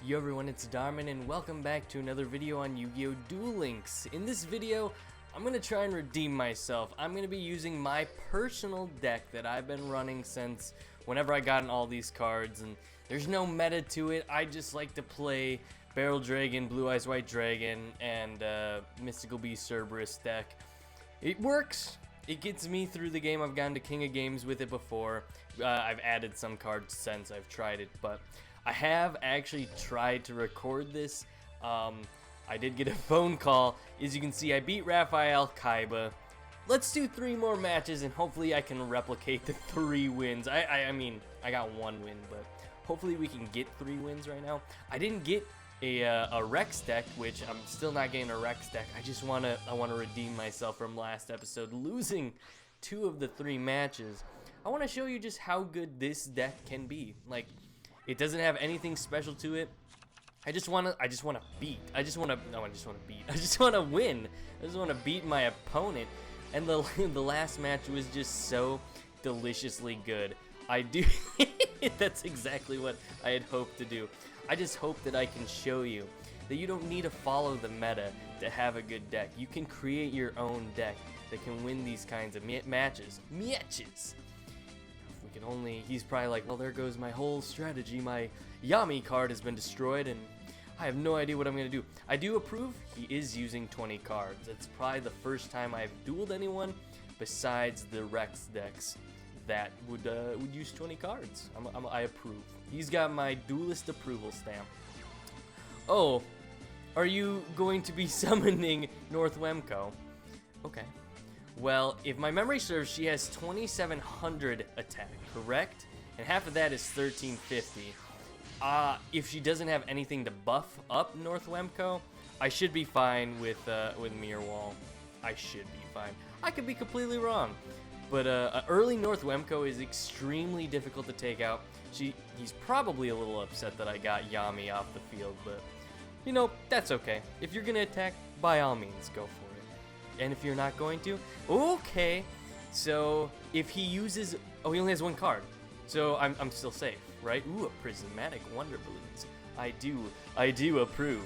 Yo everyone, it's Darmin and welcome back to another video on Yu-Gi-Oh! Duel Links. In this video, I'm going to try and redeem myself. I'm going to be using my personal deck that I've been running since whenever I got all these cards, and there's no meta to it. I just like to play Barrel Dragon, Blue Eyes White Dragon, and Mystical Beast Cerberus deck. It works. It gets me through the game. I've gone to King of Games with it before. I've added some cards since I've tried it, but I have actually tried to record this. I did get a phone call. As you can see, I beat Raphael Kaiba. Let's do 3 more matches and hopefully I can replicate the 3 wins. I mean, I got 1 win, but hopefully we can get 3 wins right now. I didn't get a Rex deck, which I'm still not getting a Rex deck. I wanna redeem myself from last episode, losing 2 of the 3 matches. I wanna show you just how good this deck can be. Like, it doesn't have anything special to it. I just wanna win. I just wanna beat my opponent. And the last match was just so deliciously good. That's exactly what I had hoped to do. I just hope that I can show you that you don't need to follow the meta to have a good deck. You can create your own deck that can win these kinds of matches. We can only, he's probably like, well, there goes my whole strategy. My Yami card has been destroyed and I have no idea what I'm going to do. I do approve he is using 20 cards. It's probably the first time I've dueled anyone besides the Rex decks that would use 20 cards. I approve. He's got my duelist approval stamp. Oh, are you going to be summoning North Wemco? Okay. Well, if my memory serves, she has 2,700 attack, correct? And half of that is 1,350. If she doesn't have anything to buff up North Wemco, I should be fine with Mirwall. I should be fine. I could be completely wrong. But early North Wemco is extremely difficult to take out. He's probably a little upset that I got Yami off the field, but you know, that's okay. If you're gonna attack, by all means, go for it. And if you're not going to, okay. So if he uses, oh, he only has 1 card, so I'm still safe, right? Ooh, a prismatic wonder balloons. I do approve.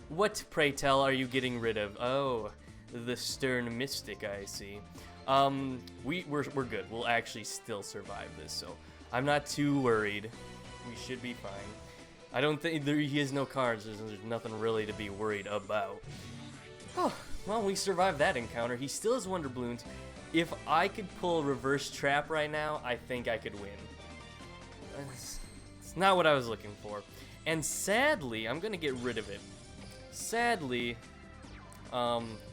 What, pray tell, are you getting rid of? Oh, the stern mystic, I see. We're good. We'll actually still survive this, so I'm not too worried. We should be fine. I don't think he has no cards. There's nothing really to be worried about. Oh, well, we survived that encounter. He still has Wonder Balloons. If I could pull Reverse Trap right now, I think I could win. It's not what I was looking for. And sadly, I'm going to get rid of it. Sadly,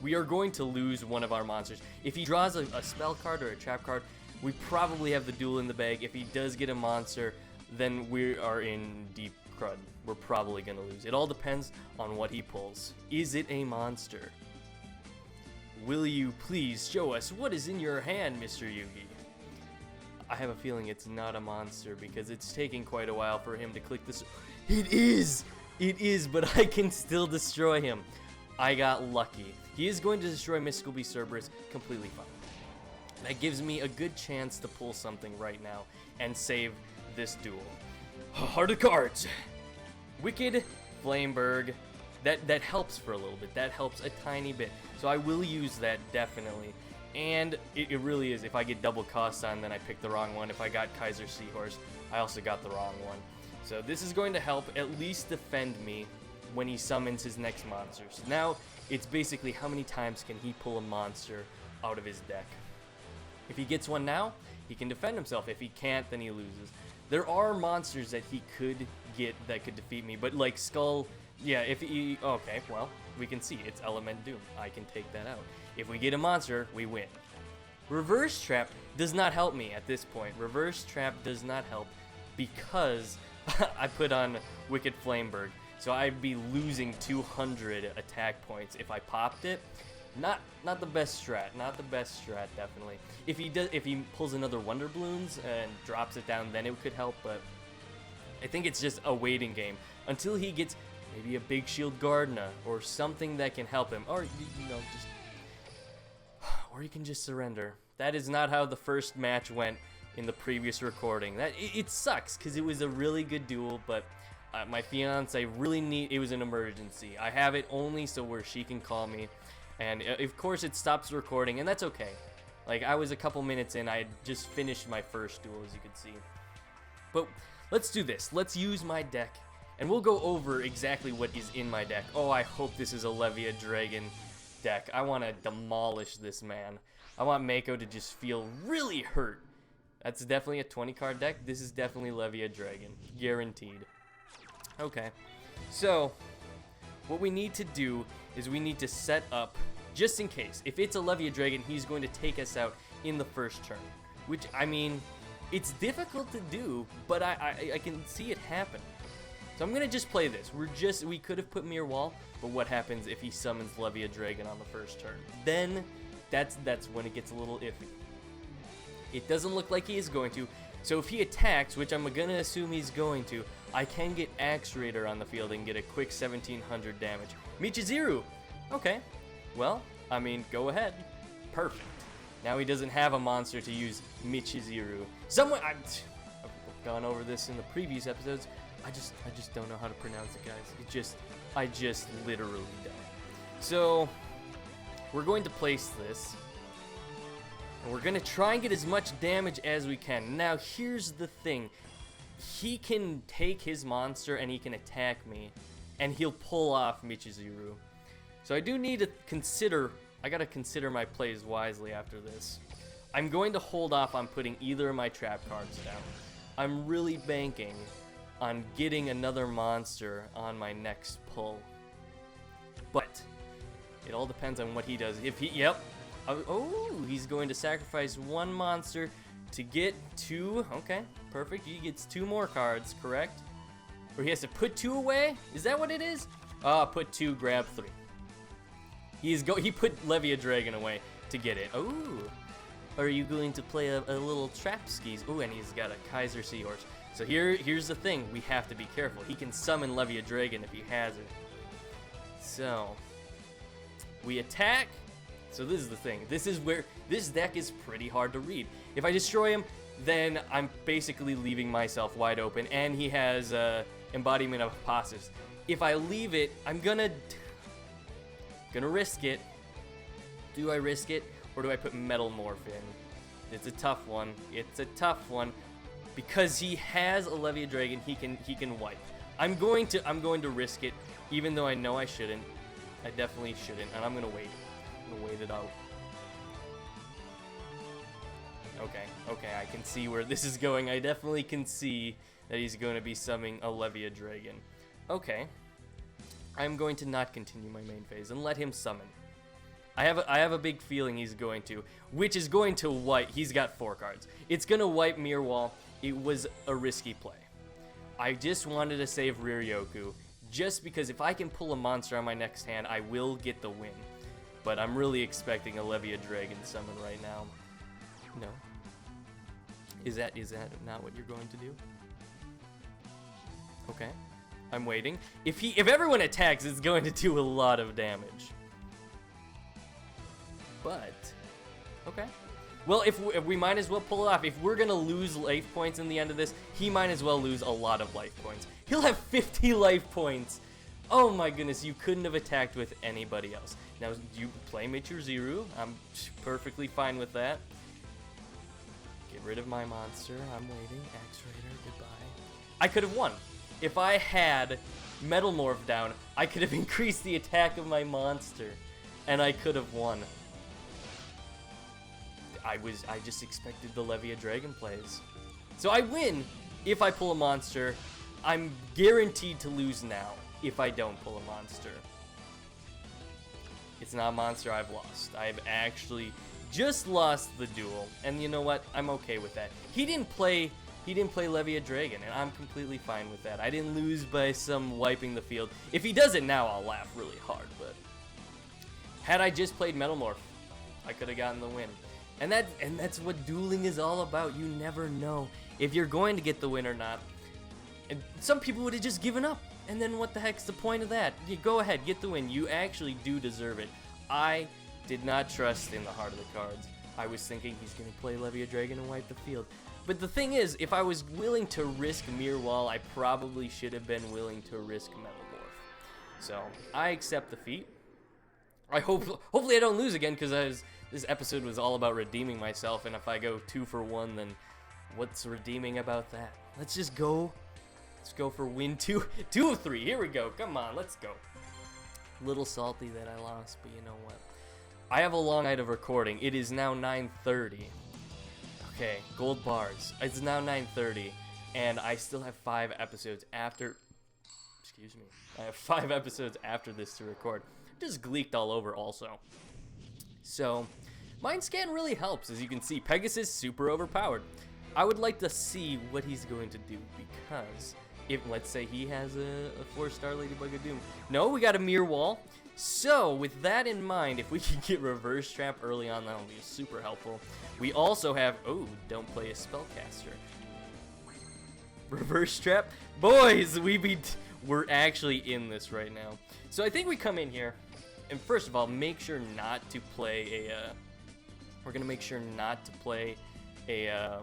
we are going to lose one of our monsters. If he draws a spell card or a trap card, we probably have the duel in the bag. If he does get a monster, then we are in deep crud. We're probably going to lose. It all depends on what he pulls. Is it a monster? Will you please show us what is in your hand, Mr. Yugi? I have a feeling it's not a monster because it's taking quite a while for him to click this. It is! It is, but I can still destroy him. I got lucky. He is going to destroy Mystical Beast Cerberus completely fine. That gives me a good chance to pull something right now and save this duel. Heart of cards. Wicked Flameberg. That helps for a little bit. That helps a tiny bit. So I will use that definitely. And it really is. If I get double cost on, then I pick the wrong one. If I got Kaiser Seahorse, I also got the wrong one. So this is going to help at least defend me when he summons his next monster. So now it's basically how many times can he pull a monster out of his deck. If he gets one now, he can defend himself. If he can't, then he loses. There are monsters that he could get that could defeat me, but like Skull, yeah, if he, okay, well, we can see it's Element Doom. I can take that out. If we get a monster, we win. Reverse Trap does not help me at this point. Reverse Trap does not help because I put on Wicked Flameberg. So I'd be losing 200 attack points if I popped it. Not the best strat. Not the best strat, definitely. If he pulls another Wonder Balloons and drops it down, then it could help. But I think it's just a waiting game until he gets maybe a Big Shield Gardna or something that can help him, or you know, just, or you can just surrender. That is not how the first match went in the previous recording. It sucks because it was a really good duel, but My fiance really need. It was an emergency. I have it only so where she can call me, and of course it stops recording, and that's okay. Like, I was a couple minutes in. I had just finished my first duel, as you can see. But let's do this. Let's use my deck, and we'll go over exactly what is in my deck. Oh, I hope this is a Levia Dragon deck. I want to demolish this man. I want Mako to just feel really hurt. That's definitely a 20 card deck. This is definitely Levia Dragon, guaranteed. Okay, so what we need to do is we need to set up, just in case, if it's a Levia Dragon, he's going to take us out in the first turn, which, I mean, it's difficult to do, but I can see it happen. So I'm gonna just play this. We could have put Mirror Wall, but what happens if he summons Levia Dragon on the first turn? Then that's when it gets a little iffy. It doesn't look like he is going to, so if he attacks, which I'm gonna assume he's going to, I can get Axe Raider on the field and get a quick 1700 damage. Michiziru! Okay, well, I mean, go ahead. Perfect. Now he doesn't have a monster to use Michiziru. I've gone over this in the previous episodes. I just don't know how to pronounce it, guys. I just literally don't. So, we're going to place this. And we're going to try and get as much damage as we can. Now, here's the thing. He can take his monster and he can attack me. And he'll pull off Michiziru. So I do need to consider... I gotta consider my plays wisely after this. I'm going to hold off on putting either of my trap cards down. I'm really banking on getting another monster on my next pull. But it all depends on what he does. If he... Yep. Oh, he's going to sacrifice one monster to get two. Okay, perfect. He gets two more cards, correct? Or he has to put two away? Is that what it is? Put two, grab three. He put Levia Dragon away to get it. Oh, are you going to play a little trap skis? Oh, and he's got a Kaiser Seahorse. So here's the thing. We have to be careful. He can summon Levia Dragon if he has it. So we attack. So this is the thing. This is where this deck is pretty hard to read. If I destroy him, then I'm basically leaving myself wide open, and he has Embodiment of Apostasis. If I leave it, I'm gonna risk it. Do I risk it, or do I put Metal Morph in? It's a tough one. It's a tough one because he has a Levia Dragon. He can wipe. I'm going to risk it, even though I know I shouldn't. I definitely shouldn't, and I'm gonna wait. I'm gonna wait it out. Okay, I can see where this is going. I definitely can see that he's going to be summoning a Levia Dragon. Okay. I'm going to not continue my main phase and let him summon. I have a big feeling he's going to, which is going to wipe. He's got 4 cards. It's going to wipe Mirror Wall. It was a risky play. I just wanted to save Riryoku, just because if I can pull a monster on my next hand, I will get the win. But I'm really expecting a Levia Dragon summon right now. No. Is that not what you're going to do? Okay. I'm waiting. If everyone attacks, it's going to do a lot of damage. But okay. Well, if we might as well pull it off. If we're gonna lose life points in the end of this, he might as well lose a lot of life points. He'll have 50 life points. Oh my goodness, you couldn't have attacked with anybody else. Now, you play Michiziru. I'm perfectly fine with that. Get rid of my monster. I'm waiting. Axe Raider, goodbye. I could have won. If I had Metal Morph down, I could have increased the attack of my monster, and I could have won. I just expected the Levia Dragon plays. So I win if I pull a monster. I'm guaranteed to lose now if I don't pull a monster. It's not a monster I've lost. I've actually just lost the duel, and you know what? I'm okay with that. He didn't play Levia Dragon, and I'm completely fine with that. I didn't lose by some wiping the field. If he does it now, I'll laugh really hard, but had I just played Metal Morph, I could have gotten the win. And that's what dueling is all about. You never know if you're going to get the win or not. And some people would have just given up. And then what the heck's the point of that? You go ahead, get the win. You actually do deserve it. I did not trust in the heart of the cards. I was thinking he's going to play Levia Dragon and wipe the field. But the thing is, if I was willing to risk Mirror Wall, I probably should have been willing to risk Metamorph. So I accept defeat. Hopefully I don't lose again, because this episode was all about redeeming myself, and if I go 2 for 1, then what's redeeming about that? Let's just go. Let's go for win 2 of 3. Here we go. Come on, let's go. Little salty that I lost, but you know what? I have a long night of recording. It is now 9:30. Okay, gold bars. It's now 9:30, and I still have 5 episodes after. Excuse me. I have 5 episodes after this to record. Just gleeked all over also. So, Mind Scan really helps. As you can see, Pegasus super overpowered. I would like to see what he's going to do, because if, let's say, he has a 4-star Ladybug of Doom. No, we got a Mirror Wall. So, with that in mind, if we can get Reverse Trap early on, that'll be super helpful. We also have, oh, don't play a Spellcaster. Reverse Trap. Boys, we're actually in this right now. So I think we come in here, and first of all, make sure not to play a, we're gonna make sure not to play a, a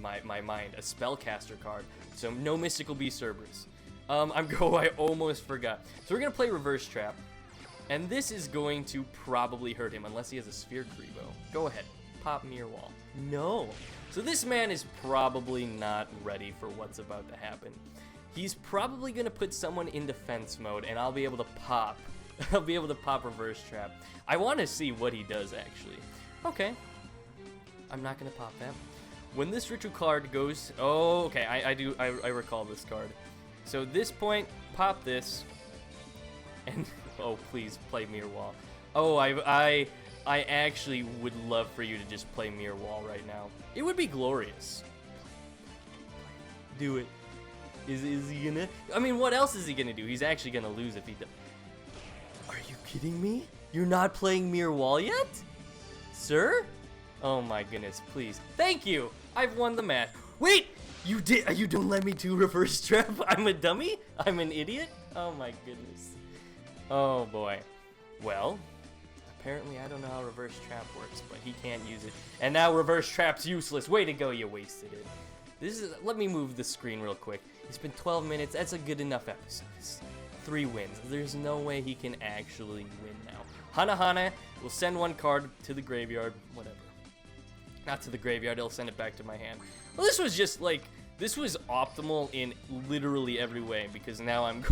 Spellcaster card. So no Mystical Beast Cerberus. I almost forgot. So we're gonna play Reverse Trap, and this is going to probably hurt him unless he has a Sphere Grebo. Go ahead, pop Mirror Wall. No. So this man is probably not ready for what's about to happen. He's probably gonna put someone in defense mode, and I'll be able to pop. I'll be able to pop Reverse Trap. I want to see what he does actually. Okay. I'm not gonna pop that. When this ritual card goes, oh, okay, I recall this card. So this point, pop this, and oh, please play Mirror Wall. Oh, I actually would love for you to just play Mirror Wall right now. It would be glorious. Do it. Is he gonna? I mean, what else is he gonna do? He's actually gonna lose if he does. Are you kidding me? You're not playing Mirror Wall yet, sir? Oh my goodness, please. Thank you. I've won the match. Wait, you did? You don't let me do Reverse Trap? I'm a dummy? I'm an idiot? Oh my goodness. Oh boy. Well, apparently I don't know how Reverse Trap works, but he can't use it. And now Reverse Trap's useless. Way to go, you wasted it. Let me move the screen real quick. It's been 12 minutes. That's a good enough episode. 3 wins. There's no way he can actually win now. Hana will send 1 card to the graveyard. Whatever. Not to the graveyard. He'll send it back to my hand. Well, this was just like, this was optimal in literally every way, because now I'm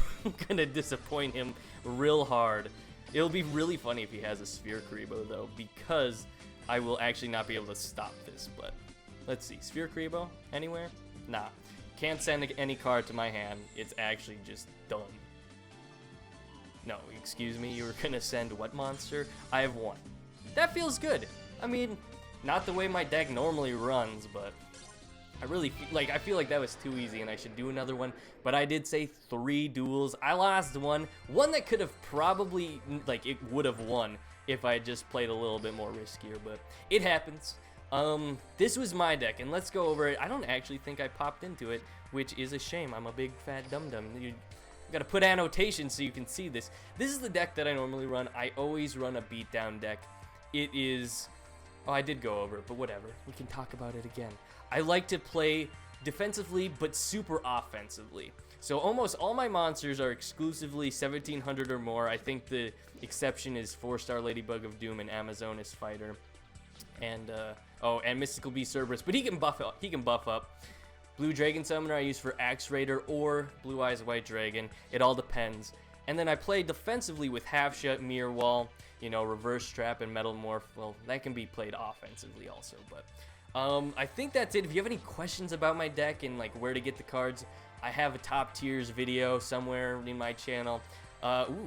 gonna disappoint him real hard. It'll be really funny if he has a Sphere Grebo though, because I will actually not be able to stop this. But let's see, Sphere Grebo anywhere? Nah. Can't send any card to my hand. It's actually just done. No, excuse me, you were gonna send what monster? I have 1. That feels good. I mean, not the way my deck normally runs, but I feel like that was too easy and I should do another one. But I did say 3 duels. I lost one that could have probably, like, it would have won if I just played a little bit more riskier, but it happens. This was my deck, and let's go over it. I don't actually think I popped into it, which is a shame. I'm a big fat dum-dum. You gotta put annotations so you can see this. This is the deck that I normally run. I always run a beatdown deck. It is, oh, I did go over it, but whatever. We can talk about it again. I like to play defensively, but super offensively. So almost all my monsters are exclusively 1700 or more. I think the exception is 4-star Ladybug of Doom and Amazonas Fighter. And, and Mystical Beast Cerberus, but he can buff up. Blue Dragon Summoner I use for Axe Raider or Blue Eyes White Dragon. It all depends. And then I play defensively with Half Shut, Mirror Wall, you know, Reverse Trap, and Metal Morph. Well, that can be played offensively also, but I think that's it. If you have any questions about my deck and like where to get the cards, I have a top tiers video somewhere in my channel.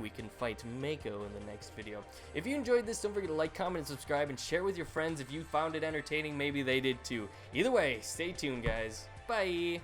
We can fight Mako in the next video. If you enjoyed this, don't forget to like, comment, and subscribe, and share with your friends. If you found it entertaining, maybe they did too. Either way, stay tuned, guys. Bye!